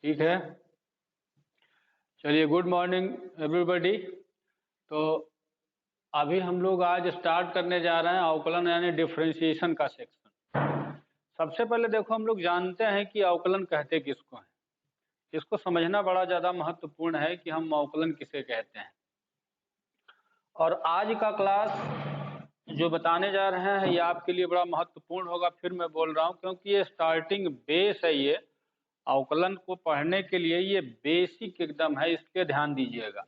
ठीक है। चलिए, गुड मॉर्निंग एवरीबॉडी। तो अभी हम लोग आज स्टार्ट करने जा रहे हैं अवकलन यानी डिफरेंशिएशन का सेक्शन। सबसे पहले देखो, हम लोग जानते हैं कि अवकलन कहते किसको हैं। इसको समझना बड़ा ज़्यादा महत्वपूर्ण है कि हम अवकलन किसे कहते हैं। और आज का क्लास जो बताने जा रहे हैं ये आपके लिए बड़ा महत्वपूर्ण होगा। फिर मैं बोल रहा हूँ क्योंकि ये स्टार्टिंग बेस है। ये अवकलन को पढ़ने के लिए ये बेसिक एकदम है, इस पे ध्यान दीजिएगा।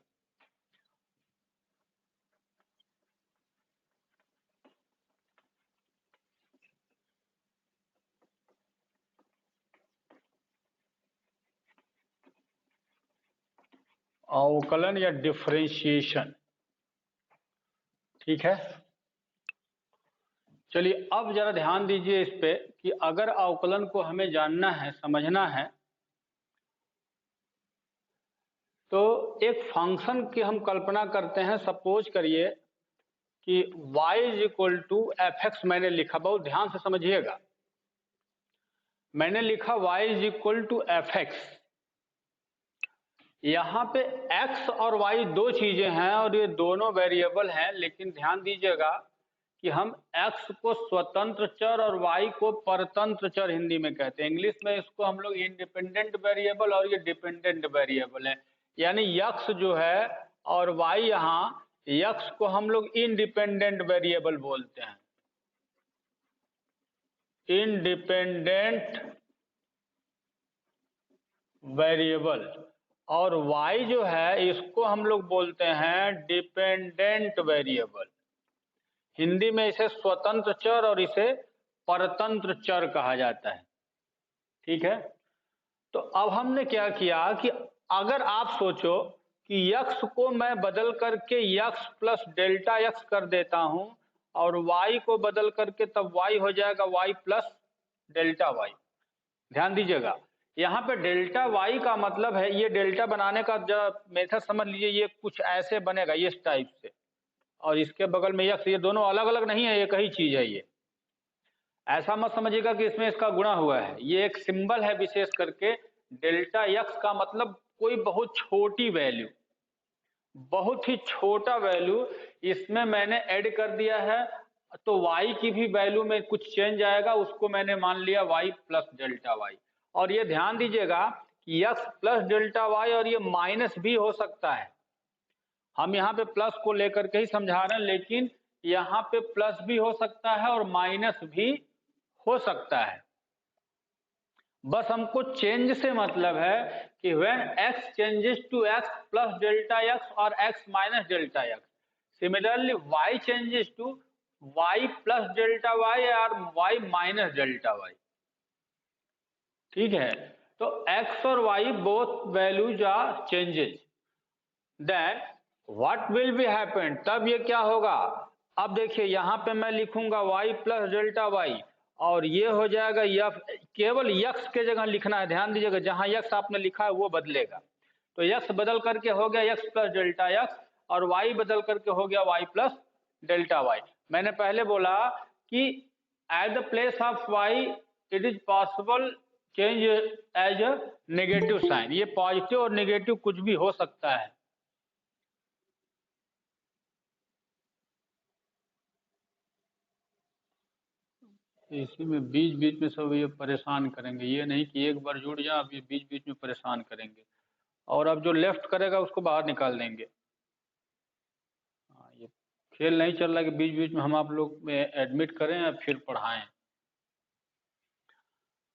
अवकलन या डिफरेंशिएशन, ठीक है। चलिए अब जरा ध्यान दीजिए इस पे कि अगर अवकलन को हमें जानना है, समझना है, तो एक फंक्शन की हम कल्पना करते हैं। सपोज करिए कि y is equal to F X मैंने लिखा, बहुत ध्यान से समझिएगा। मैंने लिखा y is equal to F X. यहाँ पे x और y दो चीजें हैं और ये दोनों वेरिएबल हैं, लेकिन ध्यान दीजिएगा कि हम x को स्वतंत्र चर और y को परतंत्र चर हिंदी में कहते हैं। इंग्लिश में इसको हम लोग इंडिपेंडेंट वेरिएबल और ये डिपेंडेंट वेरिएबल है। यानी x जो है और y, यहाँ x को हम लोग इंडिपेंडेंट वेरिएबल बोलते हैं, इंडिपेंडेंट वेरिएबल। और y जो है इसको हम लोग बोलते हैं डिपेंडेंट वेरिएबल। हिंदी में इसे स्वतंत्र चर और इसे परतंत्र चर कहा जाता है, ठीक है। तो अब हमने क्या किया कि अगर आप सोचो कि x को मैं बदल करके x प्लस डेल्टा x कर देता हूं और y को बदल करके तब y हो जाएगा y प्लस डेल्टा y। ध्यान दीजिएगा, यहाँ पे डेल्टा y का मतलब है, ये डेल्टा बनाने का जब मेथड समझ लीजिए, ये कुछ ऐसे बनेगा इस टाइप से, और इसके बगल में x, ये दोनों अलग अलग नहीं है, एक ही चीज है। ये ऐसा मत समझिएगा कि इसमें इसका गुणा हुआ है, ये एक सिंबल है विशेष करके। डेल्टा x का मतलब कोई बहुत छोटी वैल्यू, बहुत ही छोटा वैल्यू इसमें मैंने ऐड कर दिया है। तो y की भी वैल्यू में कुछ चेंज आएगा, उसको मैंने मान लिया y प्लस डेल्टा y। और ये ध्यान दीजिएगा कि x प्लस डेल्टा y और ये माइनस भी हो सकता है। हम यहाँ पे प्लस को लेकर के ही समझा रहे हैं, लेकिन यहाँ पे प्लस भी हो सकता है और माइनस भी हो सकता है। बस हमको चेंज से मतलब है कि when x changes to x plus delta x और x minus delta x, similarly y changes to y plus delta y और y माइनस डेल्टा y, ठीक है। तो x और y both values are changes, then what will be happen, तब ये क्या होगा। अब देखिए यहाँ पे मैं लिखूंगा y प्लस डेल्टा y और ये हो जाएगा f, केवल x के जगह लिखना है। ध्यान दीजिएगा, जहां x आपने लिखा है वो बदलेगा। तो x बदल करके हो गया x प्लस डेल्टा x और y बदल करके हो गया y प्लस डेल्टा y। मैंने पहले बोला कि at the place of y it is possible change as a negative sign. ये पॉजिटिव और नेगेटिव कुछ भी हो सकता है। इसी में बीच बीच में सब ये परेशान करेंगे, ये नहीं कि एक बार जुड़ जाए, अब ये बीच बीच में परेशान करेंगे। और अब जो लेफ्ट करेगा उसको बाहर निकाल देंगे। हाँ, ये खेल नहीं चल रहा कि बीच बीच में हम आप लोग में एडमिट करें या फिर पढ़ाएं।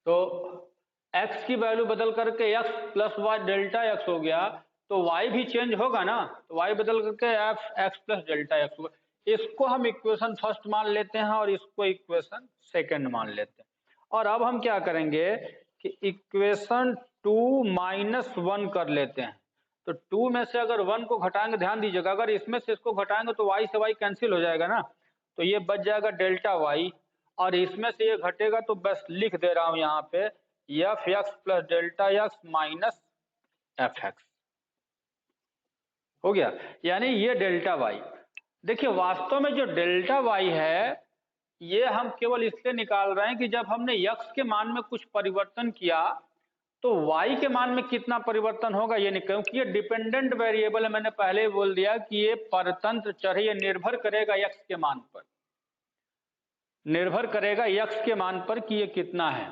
तो x की वैल्यू बदल करके x plus Y delta x हो गया, तो y भी चेंज होगा ना, तो y बदल करके F X plus delta x होगा। इसको हम इक्वेशन फर्स्ट मान लेते हैं और इसको इक्वेशन सेकंड मान लेते हैं। और अब हम क्या करेंगे कि इक्वेशन 2 माइनस 1 कर लेते हैं। तो 2 में से अगर 1 को घटाएंगे, ध्यान दीजिएगा, अगर इसमें से इसको घटाएंगे तो y से y कैंसिल हो जाएगा ना, तो ये बच जाएगा डेल्टा y। और इसमें से ये घटेगा तो बस लिख दे रहा हूं यहाँ पे F X plus delta X minus F x हो गया, यानी ये डेल्टा वाई। देखिए वास्तव में जो डेल्टा वाई है ये हम केवल इसलिए निकाल रहे हैं कि जब हमने x के मान में कुछ परिवर्तन किया तो y के मान में कितना परिवर्तन होगा ये नहीं, क्योंकि ये डिपेंडेंट वेरिएबल है। मैंने पहले ही बोल दिया कि ये परतंत्र चर है, ये निर्भर करेगा x के मान पर, निर्भर करेगा x के मान पर कि ये कितना है।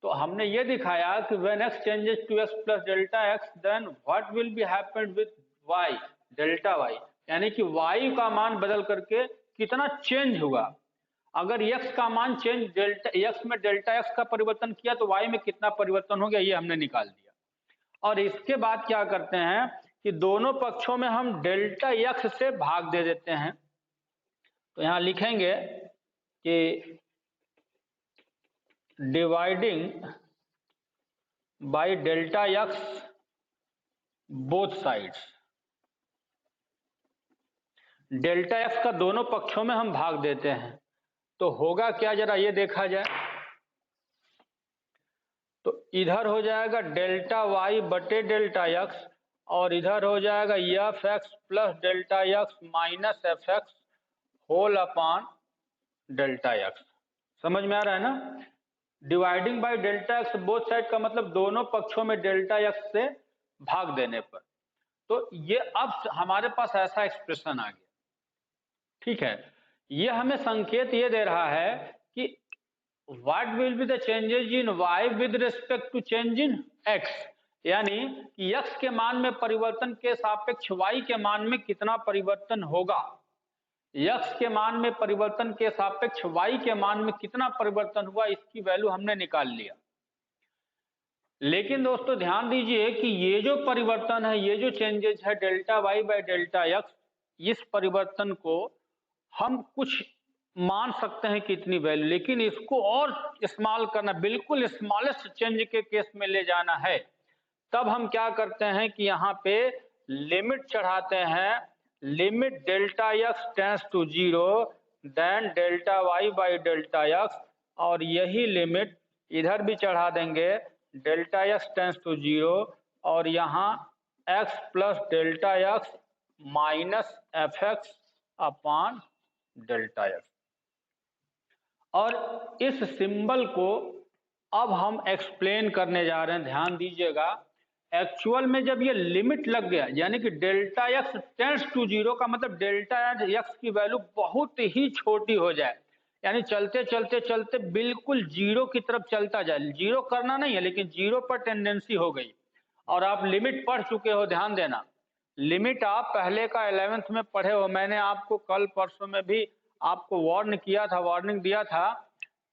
तो हमने ये दिखाया कि when x changes to x plus delta x then what will be happened with y delta y, यानी कि y का मान बदल करके कितना चेंज हुआ। अगर x का मान चेंज डेल्टा x में डेल्टा x का परिवर्तन किया तो y में कितना परिवर्तन हो गया, ये हमने निकाल दिया। और इसके बाद क्या करते हैं कि दोनों पक्षों में हम डेल्टा x से भाग दे देते हैं। तो यहां लिखेंगे कि dividing by delta x both sides, delta x का दोनों पक्षों में हम भाग देते हैं। तो होगा क्या, जरा ये देखा जाए। तो इधर हो जाएगा डेल्टा y बटे डेल्टा x और इधर हो जाएगा F X plus delta X minus F X whole upon delta X. समझ में आ रहा है ना? Dividing by delta X both side का मतलब दोनों पक्षों में डेल्टा एक्स से भाग देने पर। तो ये अब हमारे पास ऐसा एक्सप्रेशन आ गया, ठीक है। ये हमें संकेत ये दे रहा है कि what will be the changes in y with respect to change in x, यानी कि x के मान में परिवर्तन के सापेक्ष y के मान में कितना परिवर्तन होगा। x के मान में परिवर्तन के सापेक्ष y के मान में कितना परिवर्तन हुआ, इसकी वैल्यू हमने निकाल लिया। लेकिन दोस्तों ध्यान दीजिए कि ये जो परिवर्तन है, ये जो चेंजेस है delta y by delta x, इस परिवर्तन को हम कुछ मान सकते हैं कितनी वैल्यू, लेकिन इसको और स्मॉल करना, बिल्कुल स्मॉलेस्ट चेंज के केस में ले जाना है। तब हम क्या करते हैं कि यहाँ पे लिमिट चढ़ाते हैं, limit delta x tends to 0 then delta y by delta x, और यही लिमिट इधर भी चढ़ा देंगे, डेल्टा x टेंड्स टू 0 और यहाँ x plus delta x minus F x upon delta x। और इस सिंबल को अब हम एक्सप्लेन करने जा रहे हैं, ध्यान दीजिएगा। एक्चुअल में जब ये लिमिट लग गया, यानी कि डेल्टा x टेंड्स टू 0 का मतलब डेल्टा x की वैल्यू बहुत ही छोटी हो जाए, यानी चलते चलते चलते बिल्कुल जीरो की तरफ चलता जाए। जीरो करना नहीं है, लेकिन जीरो पर टेंडेंसी हो गई। और आप लिमिट पढ़ चुके हो, ध्यान देना, लिमिट आप पहले का 11th में पढ़े हो। मैंने आपको कल परसों में भी आपको वार्निंग दिया था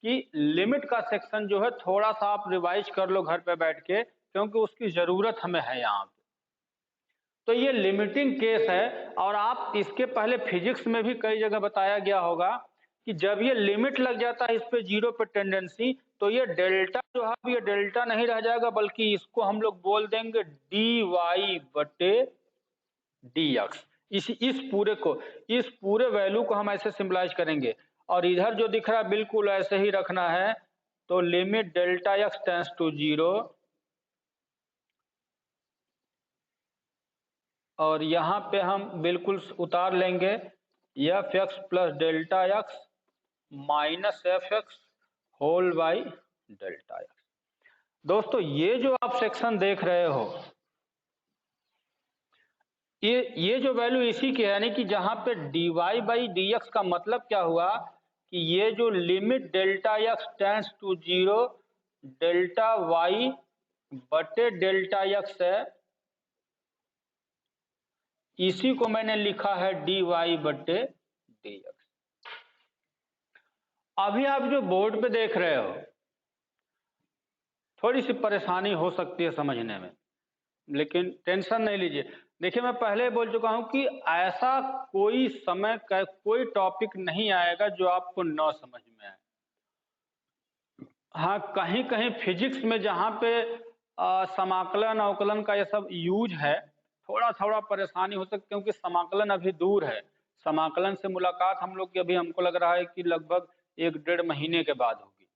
कि लिमिट का सेक्शन जो है थोड़ा सा आप रिवाइज कर लो घर पे बैठ के, क्योंकि उसकी जरूरत हमें है यहाँ पे। तो ये लिमिटिंग केस है, और आप इसके पहले फिजिक्स में भी कई जगह बताया गया होगा कि जब ये लिमिट लग जाता है इस पे जीरो पे टेंडेंसी, तो ये डेल्टा जो है ये डेल्टा नहीं रह जाएगा, बल्कि इसको हम लोग बोल देंगे डी वाई बटे डी एक्स। इस पूरे वैल्यू को हम ऐसे सिंबलाइज करेंगे, और इधर जो दिख रहा है बिल्कुल ऐसे ही रखना है। तो limit delta X tends to 0 और यहाँ पे हम बिल्कुल उतार लेंगे F X plus delta X minus F X whole by delta X. दोस्तों ये जो आप सेक्शन देख रहे हो, ये जो वैल्यू इसी की है, यानी कि जहां पे dy बाई डी एक्स का मतलब क्या हुआ कि ये जो limit delta X tends to 0 delta y बटे डेल्टा एक्स है, इसी को मैंने लिखा है dy बटे डी एक्स। अभी आप जो बोर्ड पे देख रहे हो, थोड़ी सी परेशानी हो सकती है समझने में, लेकिन टेंशन नहीं लीजिए। देखिए मैं पहले बोल चुका हूं कि ऐसा कोई समय का कोई टॉपिक नहीं आएगा जो आपको न समझ में आए। हाँ, कहीं कहीं फिजिक्स में जहाँ पे समाकलन अवकलन का ये सब यूज है, थोड़ा थोड़ा परेशानी हो सकती है, क्योंकि समाकलन अभी दूर है। समाकलन से मुलाकात हम लोग की अभी हमको लग रहा है कि लगभग 1-1.5 महीने के बाद होगी।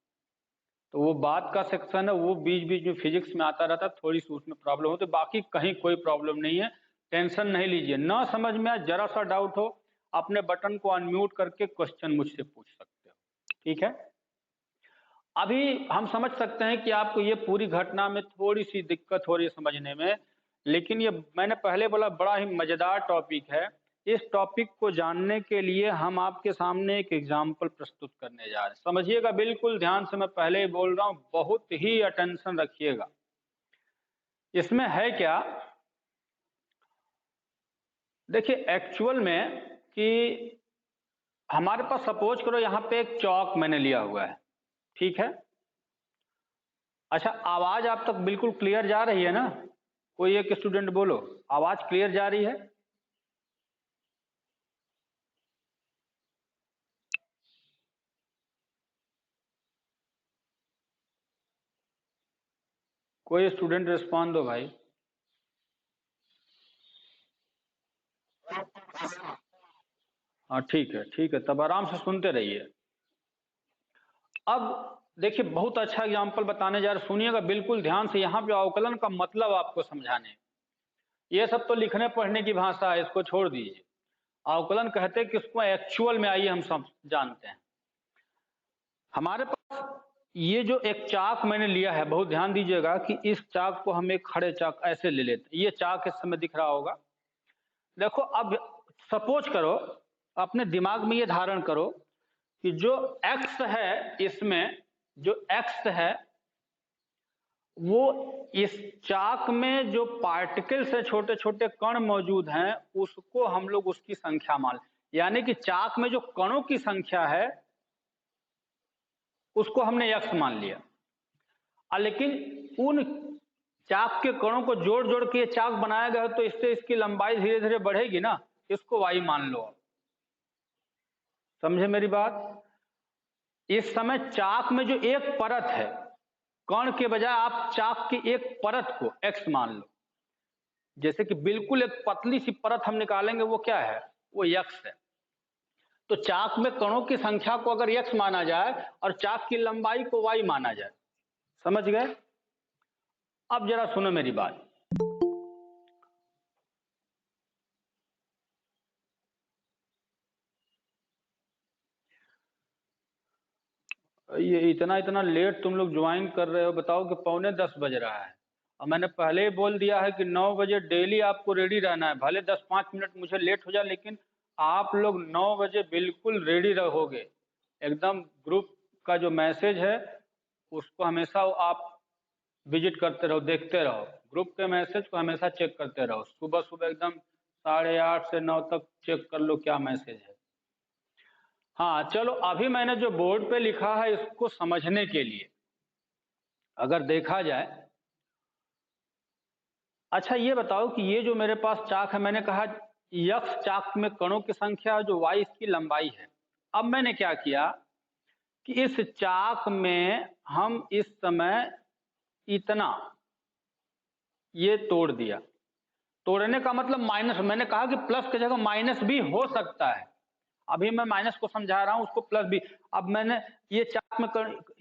तो वो बाद का सेक्शन है, वो बीच बीच में फिजिक्स में आता रहता है, थोड़ी सी उसमें प्रॉब्लम होती है। बाकी कहीं कोई प्रॉब्लम नहीं है, टेंशन नहीं लीजिए। ना समझ में आए, जरा सा डाउट हो, अपने बटन को अनम्यूट करके क्वेश्चन मुझसे पूछ सकते हो, ठीक है। अभी हम समझ सकते हैं कि आपको ये पूरी घटना में थोड़ी सी दिक्कत हो रही है समझने में, लेकिन ये मैंने पहले बोला बड़ा ही मजेदार टॉपिक है। इस टॉपिक को जानने के लिए हम आपके सामने एक एग्जाम्पल प्रस्तुत करने जा रहे हैं। समझिएगा बिल्कुल ध्यान से, मैं पहले ही बोल रहा हूं, बहुत ही अटेंशन रखिएगा। इसमें है क्या, देखिए एक्चुअल में कि हमारे पास सपोज करो यहाँ पे एक चौक मैंने लिया हुआ है, ठीक है। अच्छा, आवाज आप तक बिल्कुल क्लियर जा रही है ना? कोई एक स्टूडेंट बोलो, आवाज क्लियर जा रही है? कोई स्टूडेंट रिस्पॉन्ड दो भाई। हाँ ठीक है, तब आराम से सुनते रहिए। अब देखिए बहुत अच्छा एग्जाम्पल बताने जा रहे, सुनिएगा बिल्कुल ध्यान से। यहाँ पे अवकलन का मतलब आपको समझाने, ये सब तो लिखने पढ़ने की भाषा है, इसको छोड़ दीजिए। अवकलन कहते हैं कि इसको एक्चुअल में आइए हम सब जानते हैं। हमारे पास ये जो एक चाक मैंने लिया है, बहुत ध्यान दीजिएगा कि इस चाक को हम एक खड़े चाक ऐसे ले लेते हैं। ये चाक इस समय दिख रहा होगा। देखो अब सपोज करो, अपने दिमाग में ये धारण करो कि जो x है, इसमें जो x है वो इस चाक में जो पार्टिकल्स है, छोटे छोटे कण मौजूद हैं, उसको हम लोग उसकी संख्या मान, यानी कि चाक में जो कणों की संख्या है उसको हमने x मान लिया। लेकिन उन चाक के कणों को जोड़ जोड़ के चाक बनाया गया, तो इससे इसकी लंबाई धीरे धीरे बढ़ेगी ना, इसको y मान लो। समझे मेरी बात? इस समय चाक में जो एक परत है, कण के बजाय आप चाक की एक परत को x मान लो। जैसे कि बिल्कुल एक पतली सी परत हम निकालेंगे, वो क्या है? वो x है। तो चाक में कणों की संख्या को अगर x माना जाए और चाक की लंबाई को y माना जाए, समझ गए? अब जरा सुनो मेरी बात। ये इतना इतना लेट तुम लोग ज्वाइन कर रहे हो, बताओ कि 9:45 बज रहा है और मैंने पहले ही बोल दिया है कि 9 बजे डेली आपको रेडी रहना है। भले 10-5 मिनट मुझे लेट हो जाए, लेकिन आप लोग 9 बजे बिल्कुल रेडी रहोगे एकदम। ग्रुप का जो मैसेज है उसको हमेशा आप विजिट करते रहो, देखते रहो। ग्रुप के मैसेज को हमेशा चेक करते रहो। सुबह सुबह एकदम 8:30 से 9 तक चेक कर लो क्या मैसेज है। हाँ चलो, अभी मैंने जो बोर्ड पे लिखा है इसको समझने के लिए अगर देखा जाए, अच्छा ये बताओ कि ये जो मेरे पास चाक है, मैंने कहा यक्स चाक में कणों की संख्या, जो वाई इसकी लंबाई है। अब मैंने क्या किया कि इस चाक में हम इस समय इतना ये तोड़ दिया। तोड़ने का मतलब माइनस, मैंने कहा कि प्लस की जगह माइनस भी हो सकता है। अभी मैं माइनस को समझा रहा हूं, उसको प्लस भी। अब मैंने ये चाक में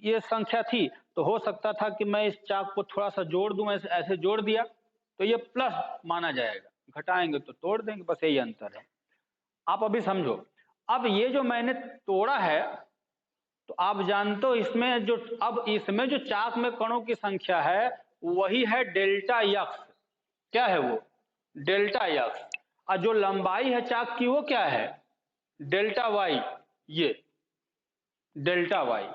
ये संख्या थी, तो हो सकता था कि मैं इस चाक को थोड़ा सा जोड़ दूं, ऐसे जोड़ दिया तो ये प्लस माना जाएगा, घटाएंगे तो तोड़ देंगे, बस यही अंतर है। आप अभी समझो। अब ये जो मैंने तोड़ा है, तो आप जानते हो इसमें जो, अब इसमें जो चाक में कणों की संख्या है वही है डेल्टा यक्स। क्या है वो? Delta X. और जो लंबाई है चाक की वो क्या है? Delta Y. ये डेल्टा वाई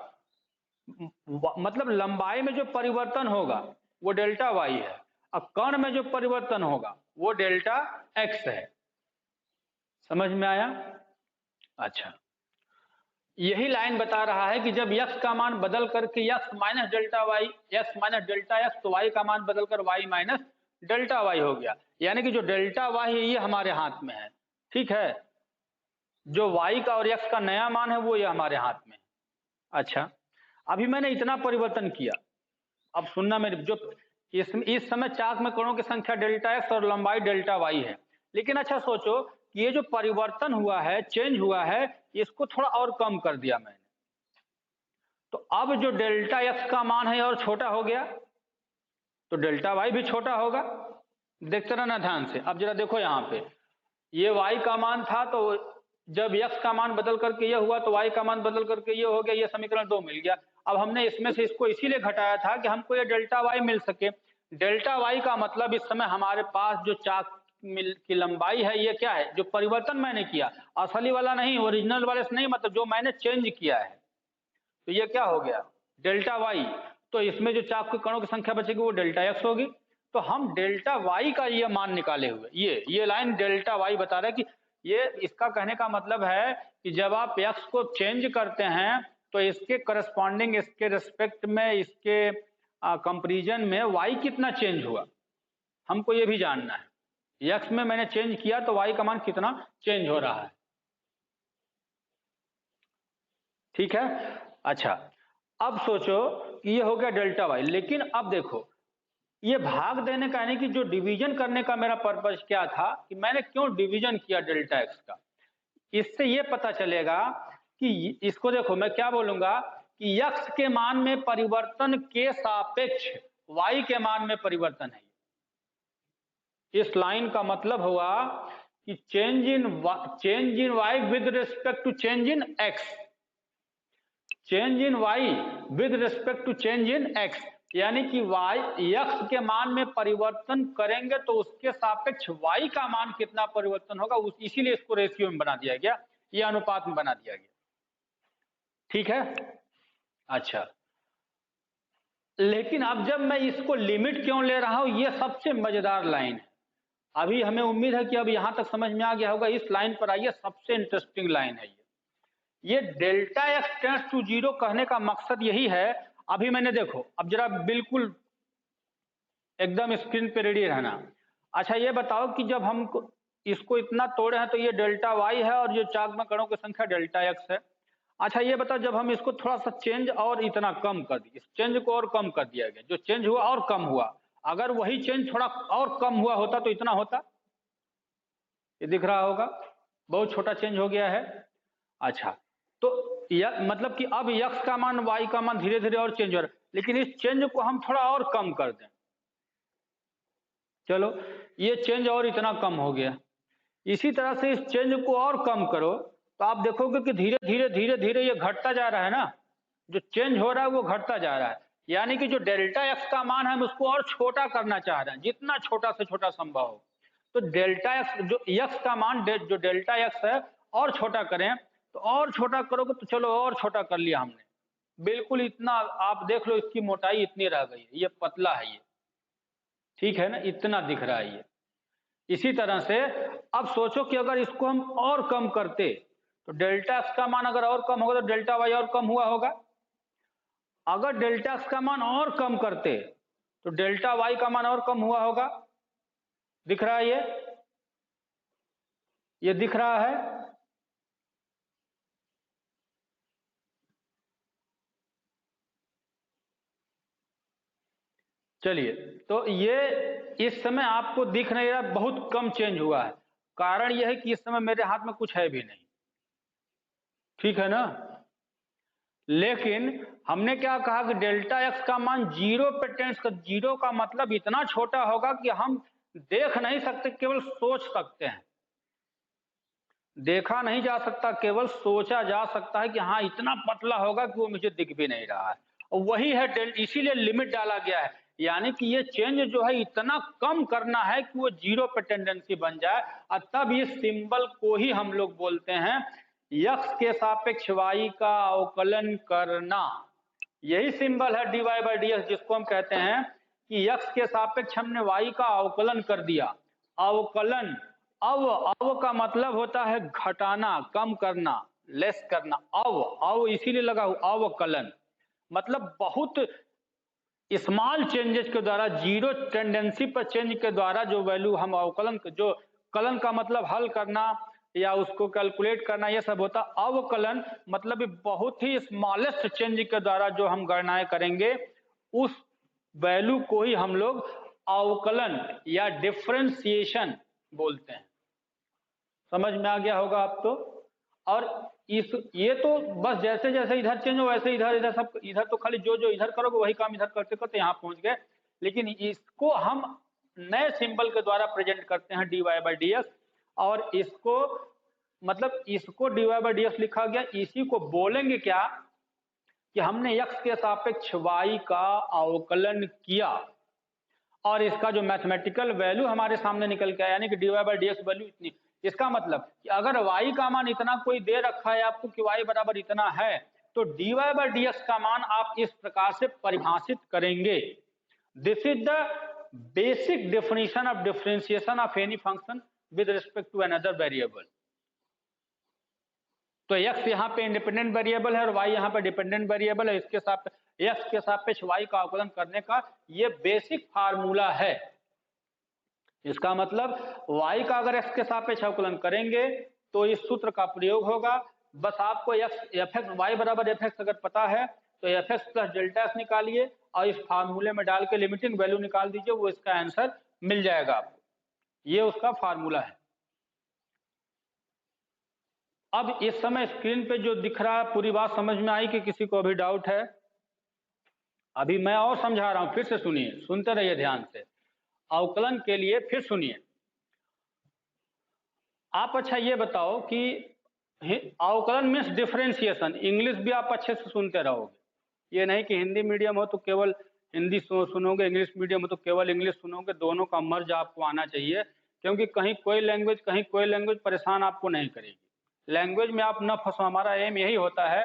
मतलब लंबाई में जो परिवर्तन होगा वो डेल्टा वाई है, और कण में जो परिवर्तन होगा वो डेल्टा एक्स है। समझ में आया? अच्छा, यही लाइन बता रहा है कि जब यक्स का मान बदल करके X minus delta Y, X minus delta X, तो वाई का मान बदलकर वाई माइनस डेल्टा वाई हो गया। यानी कि जो डेल्टा वाई है ये हमारे हाथ में है, ठीक है। जो वाई का और एक्स का नया मान है वो ये हमारे हाथ में है। अच्छा, अभी मैंने इतना परिवर्तन किया। अब सुनना मेरी, जो इस समय चाक में कणों की संख्या डेल्टा एक्स और लंबाई डेल्टा वाई है। लेकिन अच्छा सोचो कि ये जो परिवर्तन हुआ है, चेंज हुआ है, इसको थोड़ा और कम कर दिया मैंने, तो अब जो डेल्टा एक्स का मान है और छोटा हो गया, तो डेल्टा वाई भी छोटा होगा। देखते रहना ध्यान से। अब जरा देखो यहाँ पे, ये वाई का मान था, तो जब एक्स का मान बदल करके ये हुआ तो वाई का मान बदल करके ये हो गया, ये समीकरण 2 मिल गया। अब हमने इसमें से इसको इसीलिए घटाया था कि हमको ये डेल्टा वाई मिल सके। डेल्टा वाई का मतलब इस समय हमारे पास जो चाक की लंबाई है ये क्या है, जो परिवर्तन मैंने किया, असली वाला नहीं, ओरिजिनल वाले से नहीं, मतलब जो मैंने चेंज किया है, तो ये क्या हो गया डेल्टा वाई। तो इसमें जो चाक के कणों की संख्या बचेगी वो डेल्टा एक्स होगी। तो हम डेल्टा वाई का ये मान निकाले हुए, ये लाइन डेल्टा वाई बता रहा है कि ये, इसका कहने का मतलब है कि जब आप एक्स को चेंज करते हैं तो इसके करस्पॉन्डिंग, इसके रिस्पेक्ट में, इसके कंपैरिजन में वाई कितना चेंज हुआ, हमको ये भी जानना है। एक्स में मैंने चेंज किया तो वाई का मान कितना चेंज हो रहा है। ठीक है, अच्छा अब सोचो कि ये हो गया डेल्टा वाई, लेकिन अब देखो ये भाग देने का यानी कि जो डिवीजन करने का मेरा पर्पस क्या था कि मैंने क्यों डिवीजन किया डेल्टा एक्स का, इससे ये पता चलेगा कि इसको देखो मैं क्या बोलूंगा कि x के मान में परिवर्तन के सापेक्ष y के मान में परिवर्तन है। इस लाइन का मतलब हुआ कि change in y with respect to change in x, change in y with respect to change in x, यानी कि x के मान में परिवर्तन करेंगे तो उसके सापेक्ष y का मान कितना परिवर्तन होगा, इसीलिए इसको रेशियो में बना दिया गया, ये अनुपात में बना दिया गया। ठीक है, अच्छा लेकिन अब जब मैं इसको लिमिट क्यों ले रहा हूं, ये सबसे मजेदार लाइन है। अभी हमें उम्मीद है कि अब यहां तक समझ में आ गया होगा। इस लाइन पर आइए, सबसे इंटरेस्टिंग लाइन है ये delta X tends to zero कहने का मकसद यही है। अभी मैंने देखो, अब जरा बिल्कुल एकदम स्क्रीन पे रेडी रहना। अच्छा ये बताओ कि जब हम इसको इतना तोड़े हैं तो ये डेल्टा वाई है और ये चाक में कणों की संख्या डेल्टा एक्स है। अच्छा ये बताओ जब हम इसको थोड़ा सा चेंज और इतना कम कर दिए, इस चेंज को और कम कर दिया गया, जो चेंज हुआ और कम हुआ, अगर वही चेंज थोड़ा और कम हुआ होता तो इतना होता, ये दिख रहा होगा बहुत छोटा चेंज हो गया है। अच्छा तो मतलब कि अब x का मान y का मान धीरे धीरे और चेंज हो रहा है, लेकिन इस चेंज को हम थोड़ा और कम कर दें, चलो ये चेंज और इतना कम हो गया। इसी तरह से इस चेंज को और कम करो तो आप देखोगे कि धीरे धीरे धीरे धीरे ये घटता जा रहा है ना, जो चेंज हो रहा है वो घटता जा रहा है। यानी कि जो डेल्टा एक्स का मान है हम उसको और छोटा करना चाह रहे हैं, जितना छोटा से छोटा संभव हो। तो डेल्टा एक्स, जो एक्स का मान जो डेल्टा एक्स है और छोटा करें, तो और छोटा करोगे तो चलो और छोटा कर लिया हमने, बिल्कुल इतना, आप देख लो इसकी मोटाई इतनी रह गई है, ये पतला है ये, ठीक है ना, इतना दिख रहा है ये। इसी तरह से अब सोचो कि अगर इसको हम और कम करते तो डेल्टा एक्स का मान अगर और कम होगा तो डेल्टा वाई और कम हुआ होगा। अगर डेल्टा एक्स का मान और कम करते तो डेल्टा वाई का मान और कम हुआ होगा। दिख रहा है ये दिख रहा है। चलिए तो ये इस समय आपको दिख नहीं रहा, बहुत कम चेंज हुआ है, कारण यह है कि इस समय मेरे हाथ में कुछ है भी नहीं, ठीक है ना। लेकिन हमने क्या कहा कि डेल्टा एक्स का मान जीरो पे टेंड्स कर, जीरो का मतलब इतना छोटा होगा कि हम देख नहीं सकते, केवल सोच सकते हैं। देखा नहीं जा सकता, केवल सोचा जा सकता है कि हाँ इतना पतला होगा कि वो मुझे दिख भी नहीं रहा है, और वही है इसीलिए लिमिट डाला गया है। यानी कि ये चेंज जो है इतना कम करना है कि वो जीरो पे टेंडेंसी बन जाए, और तब इस सिंबल को ही हम लोग बोलते हैं x के सापेक्ष y का अवकलन करना। यही सिंबल है dy बाई डी एक्स, जिसको हम कहते हैं कि x के सापेक्ष हमने y का अवकलन कर दिया। अवकलन, अव का मतलब होता है घटाना, कम करना, लेस करना। अव इसीलिए लगा हुआ अवकलन, मतलब बहुत स्मॉल चेंजेस के द्वारा, जीरो टेंडेंसी पर चेंज के द्वारा जो वैल्यू हम अवकलन, जो कलन का मतलब हल करना या उसको कैलकुलेट करना, ये सब होता। अवकलन मतलब बहुत ही स्मॉलेस्ट चेंज के द्वारा जो हम गणनाएं करेंगे, उस वैल्यू को ही हम लोग अवकलन या डिफरेंशिएशन बोलते हैं। समझ में आ गया होगा आप तो। और इस ये तो बस जैसे जैसे इधर चेंज हो वैसे इधर, इधर सब इधर तो खाली जो जो इधर करोगे वही काम इधर करते करते यहाँ पहुंच गए। लेकिन इसको हम नए सिंबल के द्वारा प्रेजेंट करते हैं dy बाई डी एक्स, और इसको मतलब इसको dy बाई डी एक्स लिखा गया, इसी को बोलेंगे क्या कि हमने x के सापेक्ष y का अवकलन किया और इसका जो मैथमेटिकल वैल्यू हमारे सामने निकल के आया, यानी कि dy/dx वैल्यू इतनी। इसका मतलब कि अगर y का मान इतना कोई दे रखा है आपको कि y बराबर इतना है, तो dy/dx का मान आप इस प्रकार से परिभाषित करेंगे। This is the basic definition of differentiation of any function with respect to another variable. तो x यहाँ पे इंडिपेंडेंट वेरिएबल है और y यहाँ पे डिपेंडेंट वेरिएबल है। इसके साथ x के सापेक्ष y का अवकलन करने का ये बेसिक फार्मूला है। इसका मतलब y का अगर x के सापेक्ष अवकलन करेंगे तो इस सूत्र का प्रयोग होगा। बस आपको fx y बराबर fx अगर पता है तो fx प्लस डेल्टा x निकालिए और इस फार्मूले में डाल के लिमिटिंग वैल्यू निकाल दीजिए, वो इसका आंसर मिल जाएगा आपको। ये उसका फार्मूला है। अब इस समय स्क्रीन पे जो दिख रहा है पूरी बात समझ में आई कि किसी को अभी डाउट है? अभी मैं और समझा रहा हूं, फिर से सुनिए, सुनते रहिए ध्यान से। अवकलन के लिए फिर सुनिए आप। अच्छा ये बताओ कि अवकलन मीन्स डिफरेंशिएशन, इंग्लिश भी आप अच्छे से सुनते रहोगे। ये नहीं कि हिंदी मीडियम हो तो केवल हिंदी सुनोगे, इंग्लिश मीडियम हो तो केवल इंग्लिश सुनोगे। दोनों का मर्ज आपको आना चाहिए, क्योंकि कहीं कोई लैंग्वेज परेशान आपको नहीं करेगी। लैंग्वेज में आप न फंसो। हमारा एम यही होता है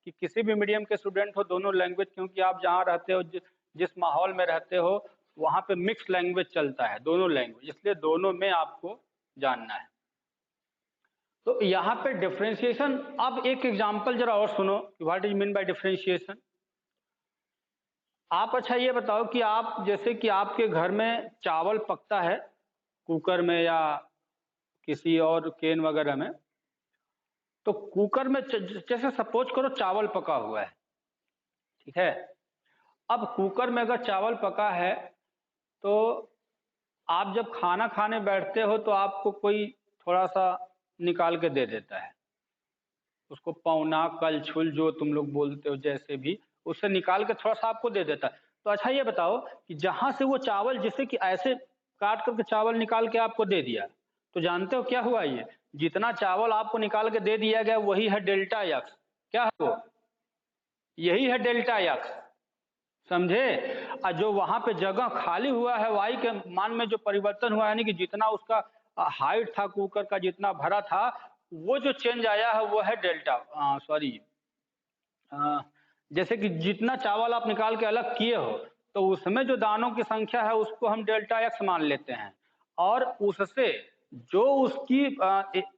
कि किसी भी मीडियम के स्टूडेंट हो, दोनों लैंग्वेज, क्योंकि आप जहाँ रहते हो, जिस माहौल में रहते हो, वहाँ पे मिक्स लैंग्वेज चलता है, दोनों लैंग्वेज, इसलिए दोनों में आपको जानना है। तो यहाँ पे डिफरेंशिएशन, अब एक एग्जांपल जरा और सुनो, what is mean by differentiation. आप अच्छा ये बताओ कि आप, जैसे कि आपके घर में चावल पकता है कुकर में या किसी और केन वगैरह में, तो कुकर में जैसे सपोज करो चावल पका हुआ है, ठीक है। अब कुकर में अगर चावल पका है तो आप जब खाना खाने बैठते हो तो आपको कोई थोड़ा सा निकाल के दे देता है, उसको पौना कलछुल जो तुम लोग बोलते हो, जैसे भी, उससे निकाल के थोड़ा सा आपको दे देता है। तो अच्छा ये बताओ कि जहां से वो चावल, जैसे कि ऐसे काट करके चावल निकाल के आपको दे दिया, तो जानते हो क्या हुआ? ये जितना चावल आपको निकाल के दे दिया गया वही है डेल्टा एक्स। क्या है वो? यही है डेल्टा एक्स, समझे। और जो वहां पे जगह खाली हुआ है, वाई के मान में जो परिवर्तन हुआ, यानी कि जितना उसका हाइट था कुकर का, जितना भरा था, वो जो चेंज आया है वो है डेल्टा, सॉरी, जैसे कि जितना चावल आप निकाल के अलग किए हो तो उसमें जो दानों की संख्या है उसको हम डेल्टा एक्स मान लेते हैं, और उससे जो उसकी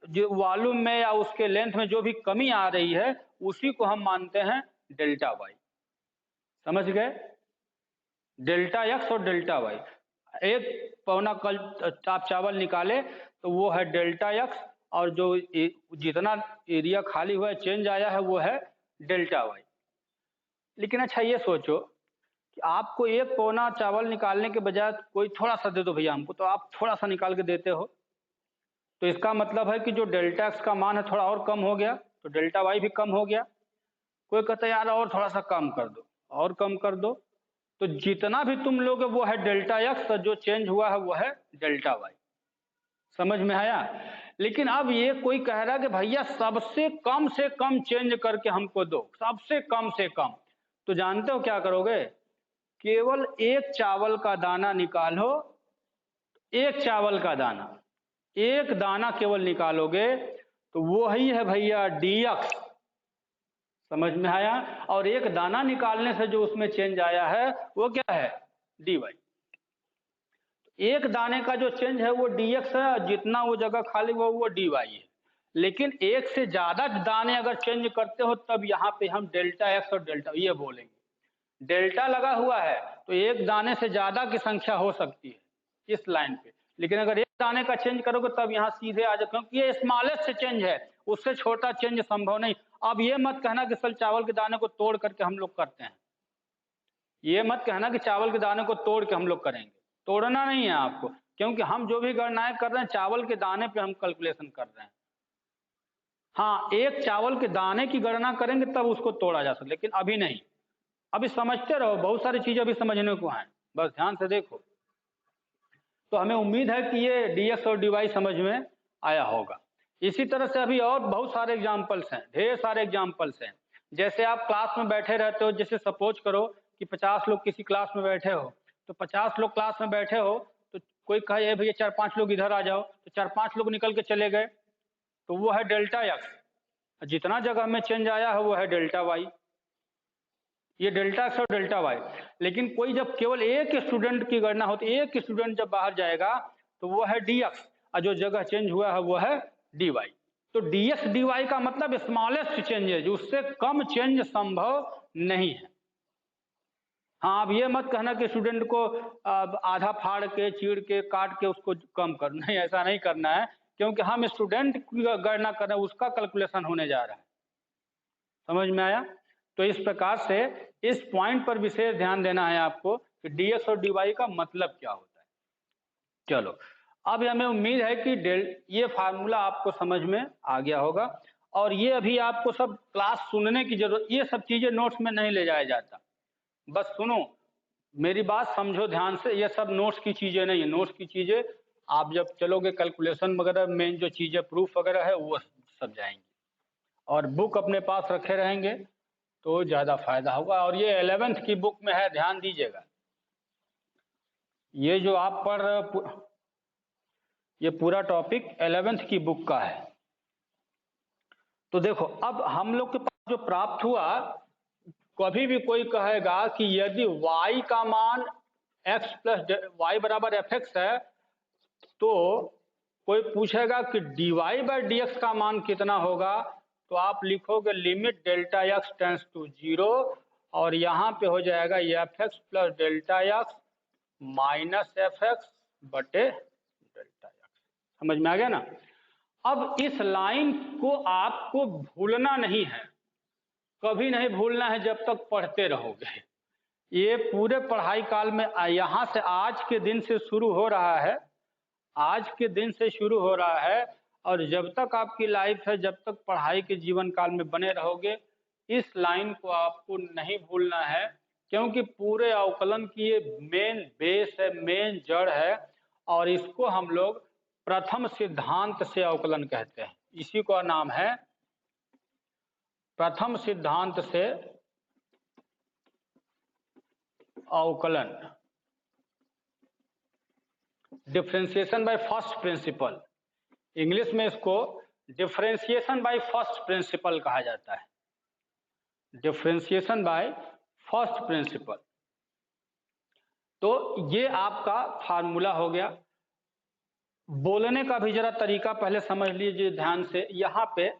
जो वॉल्यूम में या उसके लेंथ में जो भी कमी आ रही है उसी को हम मानते हैं डेल्टा वाई। समझ गए? डेल्टा एक्स और डेल्टा वाई। एक पौना कल आप चावल निकाले तो वो है डेल्टा एक्स, और जो जितना एरिया खाली हुआ है, चेंज आया है, वो है डेल्टा वाई। लेकिन अच्छा ये सोचो कि आपको एक पौना चावल निकालने के बजाय कोई थोड़ा सा दे दो भैया हमको, तो आप थोड़ा सा निकाल के देते हो, तो इसका मतलब है कि जो डेल्टा एक्स का मान है थोड़ा और कम हो गया, तो डेल्टा वाई भी कम हो गया। कोई कहता है यार और थोड़ा सा कम कर दो, और कम कर दो, तो जितना भी तुम लोगे वो है डेल्टा एक्स, जो चेंज हुआ है वो है डेल्टा वाई। समझ में आया? लेकिन अब ये कोई कह रहा है कि भैया सबसे कम से कम चेंज करके हमको दो, सबसे कम से कम। तो जानते हो क्या करोगे? केवल एक चावल का दाना निकालो, एक चावल का दाना, एक दाना केवल निकालोगे तो वो ही है भैया डीएक्स। समझ में आया? और एक दाना निकालने से जो उसमें चेंज आया है वो क्या है? D Y. एक दाने का जो चेंज है वो डीएक्स है, और जितना वो जगह खाली हुआ वो डी वाई है। लेकिन एक से ज्यादा दाने अगर चेंज करते हो तब यहाँ पे हम डेल्टा एक्स और डेल्टा ये बोलेंगे। डेल्टा लगा हुआ है तो एक दाने से ज्यादा की संख्या हो सकती है इस लाइन पे, लेकिन अगर एक दाने का चेंज करोगे तब यहाँ सीधे आ जाए, क्योंकि ये स्मॉलेस्ट चेंज है, उससे छोटा चेंज संभव नहीं। अब ये मत कहना कि सर चावल के दाने को तोड़ करके हम लोग करते हैं, ये मत कहना कि चावल के दाने को तोड़ के हम लोग करेंगे। तोड़ना नहीं है आपको, क्योंकि हम जो भी गणनाएं कर रहे हैं चावल के दाने पे हम कैलकुलेशन कर रहे हैं। हाँ, एक चावल के दाने की गणना करेंगे तब उसको तोड़ा जा सकता, लेकिन अभी नहीं। अभी समझते रहो, बहुत सारी चीजें अभी समझने को हैं, बस ध्यान से देखो। तो हमें उम्मीद है कि ये डीएक्स और डीवाई समझ में आया होगा। इसी तरह से अभी और बहुत सारे एग्जाम्पल्स हैं, ढेर सारे एग्जाम्पल्स हैं। जैसे आप क्लास में बैठे रहते हो, जैसे सपोज करो कि 50 लोग किसी क्लास में बैठे हो, तो 50 लोग क्लास में बैठे हो, तो कोई कहे भैया 4-5 लोग इधर आ जाओ, तो 4-5 लोग निकल के चले गए, तो वो है डेल्टा एक्स। जितना जगह में चेंज आया है वो है डेल्टा वाई। ये डेल्टा एक्स और डेल्टा वाई। लेकिन कोई जब केवल एक स्टूडेंट की गणना होती है, एक स्टूडेंट जब बाहर जाएगा तो वो है डी एक्स, और जो जगह चेंज हुआ है वो है डी वाई। तो डी एक्स डी वाई का मतलब स्मॉलेस्ट चेंजेज, उससे कम चेंज संभव नहीं है। हाँ, अब ये मत कहना कि स्टूडेंट को आधा फाड़ के, चीड़ के, काट के उसको कम कर, नहीं, ऐसा नहीं करना है, क्योंकि हम स्टूडेंट की गणना कर रहे हैं, उसका कैलकुलेशन होने जा रहा है। समझ में आया? तो इस प्रकार से इस पॉइंट पर विशेष ध्यान देना है आपको कि डीएक्स और डीवाई का मतलब क्या होता है। चलो, अब हमें उम्मीद है कि ये फार्मूला आपको समझ में आ गया होगा, और ये अभी आपको सब क्लास सुनने की जरूरत, ये सब चीजें नोट्स में नहीं ले जाया जाता, बस सुनो, मेरी बात समझो ध्यान से, ये सब नोट्स की चीजें नहीं है। नोट्स की चीजें आप जब चलोगे कैलकुलेशन वगैरह, मेन जो चीजें प्रूफ वगैरह है वो सब जाएंगी, और बुक अपने पास रखे रहेंगे तो ज्यादा फायदा होगा। और ये 11th की बुक में है, ध्यान दीजिएगा, ये जो आप पढ़, ये पूरा टॉपिक 11th की बुक का है। तो देखो, अब हम लोग के पास जो प्राप्त हुआ, कभी भी कोई कहेगा कि यदि y का मान x प्लस वाई बराबर एफ एक्स है, तो कोई पूछेगा कि dy बाई डी एक्स का मान कितना होगा, तो आप लिखोगे limit delta X tends to 0, और यहाँ पे हो जाएगा F X plus delta X minus F X बटे डेल्टा एक्स। समझ में आ गया ना? अब इस लाइन को आपको भूलना नहीं है, कभी नहीं भूलना है जब तक पढ़ते रहोगे। ये पूरे पढ़ाई काल में यहाँ से आज के दिन से शुरू हो रहा है, आज के दिन से शुरू हो रहा है, और जब तक आपकी लाइफ है, जब तक पढ़ाई के जीवन काल में बने रहोगे, इस लाइन को आपको नहीं भूलना है, क्योंकि पूरे अवकलन की ये मेन बेस है, मेन जड़ है, और इसको हम लोग प्रथम सिद्धांत से अवकलन कहते हैं। इसी का नाम है प्रथम सिद्धांत से अवकलन, differentiation by first principle. English में इसको डिफरेंशिएशन बाय फर्स्ट प्रिंसिपल कहा जाता है, डिफरेंशिएशन बाय फर्स्ट प्रिंसिपल। तो ये आपका फार्मूला हो गया। बोलने का भी जरा तरीका पहले समझ लीजिए ध्यान से। यहाँ पे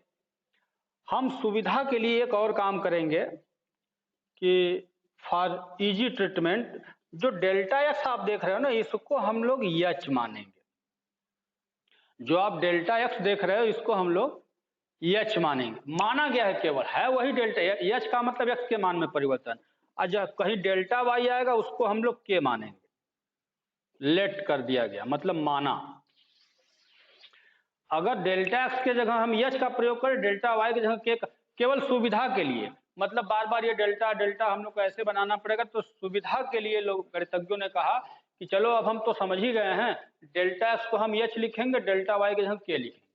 हम सुविधा के लिए एक और काम करेंगे कि फॉर इजी ट्रीटमेंट, जो डेल्टा एक्स आप देख रहे हो ना, इसको हम लोग एच मानेंगे। जो आप डेल्टा एक्स देख रहे हो इसको हम लोग एच मानेंगे। माना गया है, केवल है वही डेल्टा, एच का मतलब एक्स के मान में परिवर्तन। अच्छा, कहीं डेल्टा वाई आएगा उसको हम लोग के मानेंगे, लेट कर दिया गया, मतलब माना। अगर डेल्टा एक्स के जगह हम एच का प्रयोग करें, डेल्टा वाई की जगह के, केवल सुविधा के लिए, मतलब बार बार ये डेल्टा डेल्टा हम लोग को ऐसे बनाना पड़ेगा, तो सुविधा के लिए लोग गणितज्ञों ने कहा कि चलो अब हम तो समझ ही गए हैं, डेल्टा एक्स को हम एच लिखेंगे, डेल्टा वाई की जगह के लिखेंगे,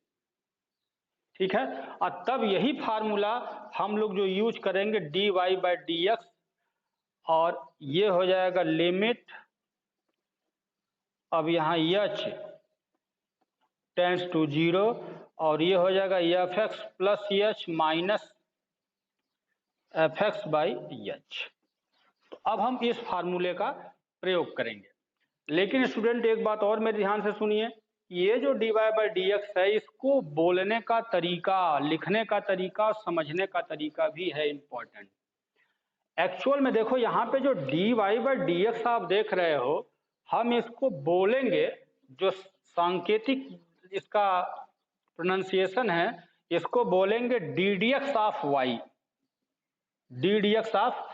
ठीक है। और तब यही फार्मूला हम लोग जो यूज करेंगे D Y by D X, और ये हो जाएगा लिमिट, अब यहाँ एच टेंस टू 0, और ये हो जाएगा F X plus H minus F x by H. तो अब हम इस फार्मूले का प्रयोग करेंगे। लेकिन स्टूडेंट एक बात और मेरे ध्यान से सुनिए, ये जो D Y by D X है, इसको बोलने का तरीका, लिखने का तरीका, समझने का तरीका भी है इंपॉर्टेंट। एक्चुअल में देखो, यहाँ पे जो D Y by D X आप देख रहे हो, हम इसको बोलेंगे, जो सांकेतिक इसका प्रोनाउंसिएशन है, इसको बोलेंगे D D X of Y, D D X of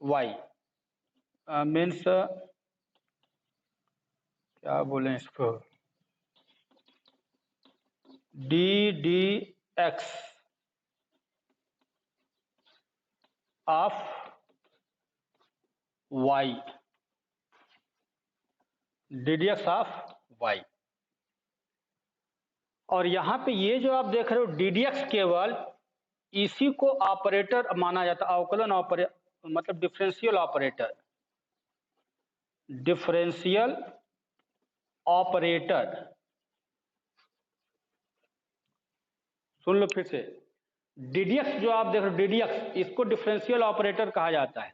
Y means क्या बोलें इसको, D D X of Y, D D X of Y. और यहां पे ये जो आप देख रहे हो डी डी एक्स, केवल इसी को ऑपरेटर माना जाता है, अवकलन ऑपरेटर मतलब डिफरेंशियल ऑपरेटर। डिफरेंशियल ऑपरेटर, सुन लो फिर से, डीडीएक्स जो आप देख रहे हो डीडीएक्स, इसको डिफरेंशियल ऑपरेटर कहा जाता है।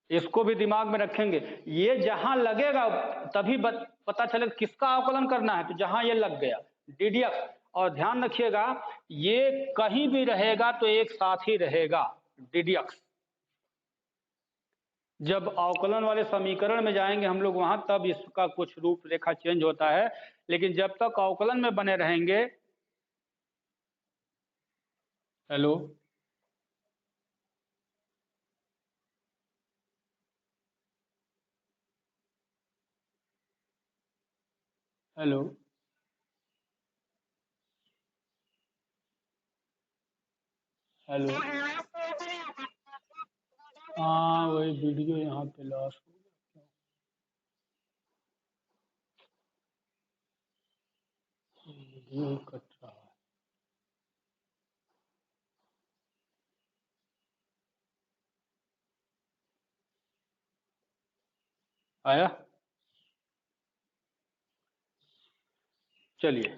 इसको भी दिमाग में रखेंगे, ये जहां लगेगा तभी पता चलेगा किसका अवकलन करना है, तो जहां ये लग गया डीडीएक्स। और ध्यान रखिएगा ये कहीं भी रहेगा तो एक साथ ही रहेगा डीडीएक्स। जब अवकलन वाले समीकरण में जाएंगे हम लोग वहां, तब इसका कुछ रूपरेखा चेंज होता है, लेकिन जब तक अवकलन में बने रहेंगे। Hello, hello, hello. हाँ वही वीडियो यहाँ पे लॉस हो गया, वीडियो ही कट रहा है। आया? चलिए,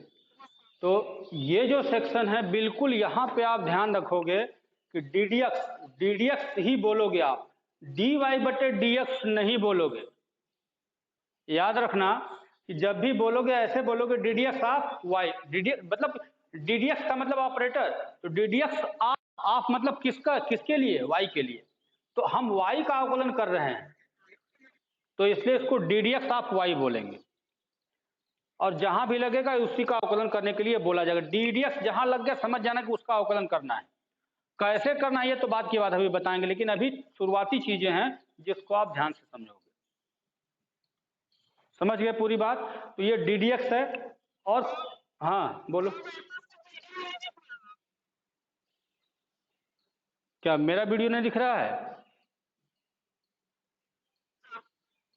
तो ये जो सेक्शन है बिल्कुल यहाँ पे आप ध्यान रखोगे कि डीडीएक्स ही बोलोगे आप, डी वाई बटे डीएक्स नहीं बोलोगे। याद रखना कि जब भी बोलोगे ऐसे बोलोगे डीडीएक्स ऑफ वाई, डीडीएक्स मतलब डीडीएक्स का मतलब ऑपरेटर, तो डीडीएक्स ऑफ मतलब किसका, किसके लिए, वाई के लिए। तो हम वाई का अवकलन कर रहे हैं, तो इसलिए इसको डीडीएक्स ऑफ वाई बोलेंगे। और जहां भी लगेगा उसी का अवकलन करने के लिए बोला जाएगा। डीडीएक्स जहां लग गया समझ जाना कि उसका अवकलन करना है। कैसे करना है ये तो बाद की बात अभी बताएंगे, लेकिन अभी शुरुआती चीजें हैं जिसको आप ध्यान से समझोगे। समझ गए पूरी बात? तो ये डीडीएक्स है। और हाँ बोलो, क्या मेरा वीडियो नहीं दिख रहा है?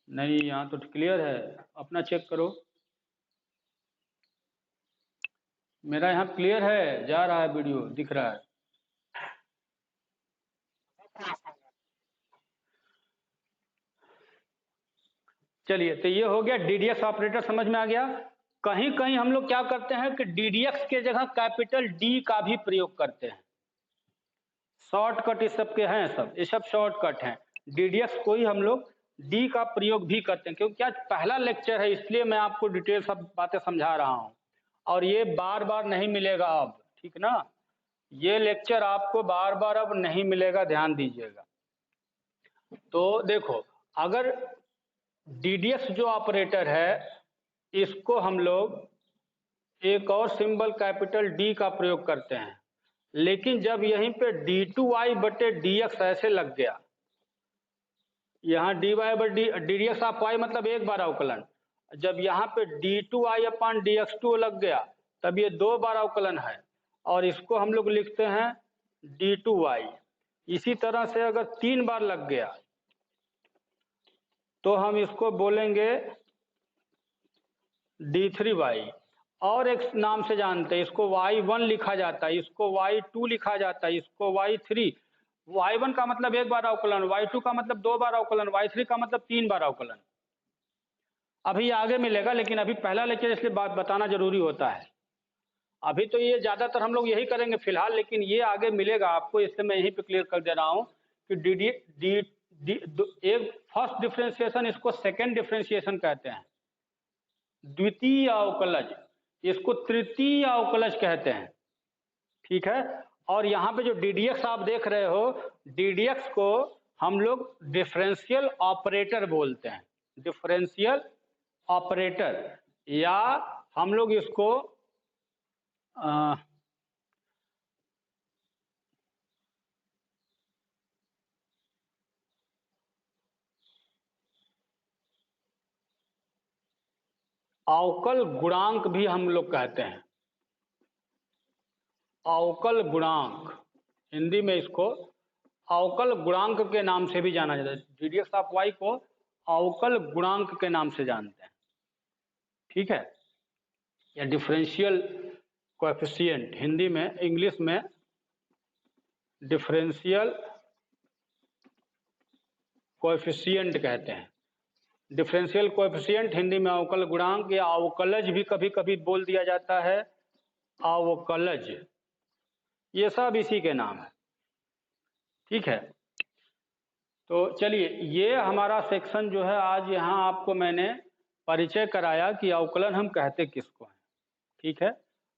नहीं, यहाँ तो क्लियर है, अपना चेक करो। मेरा यहाँ क्लियर है, जा रहा है वीडियो, दिख रहा है। चलिए, तो ये हो गया डीडीएक्स ऑपरेटर, समझ में आ गया। कहीं कहीं हम लोग क्या करते हैं कि डीडीएक्स के जगह कैपिटल डी का भी प्रयोग करते हैं। शॉर्टकट इस सब के हैं, सब ये सब शॉर्टकट हैं। डीडीएक्स को ही हम लोग डी का प्रयोग भी करते हैं, क्योंकि आज पहला लेक्चर है इसलिए मैं आपको डिटेल सब बातें समझा रहा हूं, और ये बार बार नहीं मिलेगा अब, ठीक ना? ये लेक्चर आपको बार बार अब नहीं मिलेगा, ध्यान दीजिएगा। तो देखो, अगर डीडीएक्स जो ऑपरेटर है इसको हम लोग एक और सिंबल कैपिटल डी का प्रयोग करते हैं, लेकिन जब यहीं पे डी टू वाई बटे डी एक्स ऐसे लग गया, यहाँ डी वाई बटे D D X of Y मतलब एक बार अवकलन, जब यहाँ पे D two Y upon D X two लग गया तब ये दो बार अवकलन है, और इसको हम लोग लिखते हैं डी टू वाई। इसी तरह से अगर तीन बार लग गया तो हम इसको बोलेंगे डी थ्री वाई। और एक नाम से जानते हैं इसको, वाई वन लिखा जाता है, इसको वाई टू लिखा जाता है, इसको वाई थ्री। वाई वन का मतलब एक बार अवकलन, वाई टू का मतलब दो बार अवकलन, वाई थ्री का मतलब तीन बार अवकलन। अभी आगे मिलेगा, लेकिन अभी पहला लेक्चर इसलिए बात बताना जरूरी होता है। अभी तो ये ज्यादातर हम लोग यही करेंगे फिलहाल, लेकिन ये आगे मिलेगा आपको, इसलिए मैं यहीं पे क्लियर कर दे रहा हूं कि डी डी डी डी एक फर्स्ट डिफ्रेंसिएशन, इसको सेकेंड डिफ्रेंसिएशन कहते हैं, द्वितीय अवकलज, इसको तृतीय अवकलज कहते हैं, ठीक है। और यहाँ पे जो डीडीएक्स आप देख रहे हो, डीडीएक्स को हम लोग डिफरेंशियल ऑपरेटर बोलते हैं, डिफरेंशियल ऑपरेटर, या हम लोग इसको अवकल गुणांक भी हम लोग कहते हैं। अवकल गुणांक, हिंदी में इसको अवकल गुणांक के नाम से भी जाना जाता है। डीडीएक्स ऑफ वाई को अवकल गुणांक के नाम से जानते हैं, ठीक है, या डिफरेंशियल कोएफिशिएंट हिंदी में, इंग्लिश में डिफरेंशियल कोएफिशिएंट कहते हैं। डिफरेंशियल कोएफिशिएंट हिंदी में अवकल गुणांक या अवकलज भी कभी कभी बोल दिया जाता है, अवकलज, ये सब इसी के नाम है। ठीक है, तो चलिए ये हमारा सेक्शन जो है आज यहाँ आपको मैंने परिचय कराया कि अवकलन हम कहते किसको हैं। ठीक है,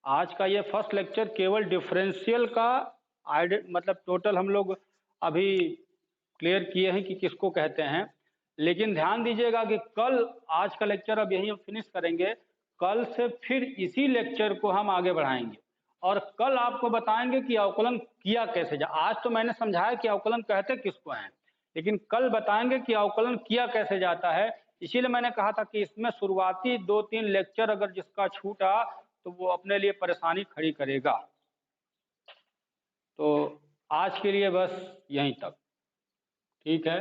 आज का ये फर्स्ट लेक्चर केवल डिफरेंशियल का मतलब टोटल हम लोग अभी क्लियर किए हैं कि किसको कहते हैं। लेकिन ध्यान दीजिएगा कि कल, आज का लेक्चर अब यहीं हम फिनिश करेंगे, कल से फिर इसी लेक्चर को हम आगे बढ़ाएंगे और कल आपको बताएंगे कि अवकलन किया कैसे जा। आज तो मैंने समझाया कि अवकलन कहते किसको हैं, लेकिन कल बताएंगे कि अवकलन किया कैसे जाता है। इसीलिए मैंने कहा था कि इसमें शुरुआती 2-3 लेक्चर अगर जिसका छूटा तो वो अपने लिए परेशानी खड़ी करेगा। तो आज के लिए बस यहीं तक, ठीक है।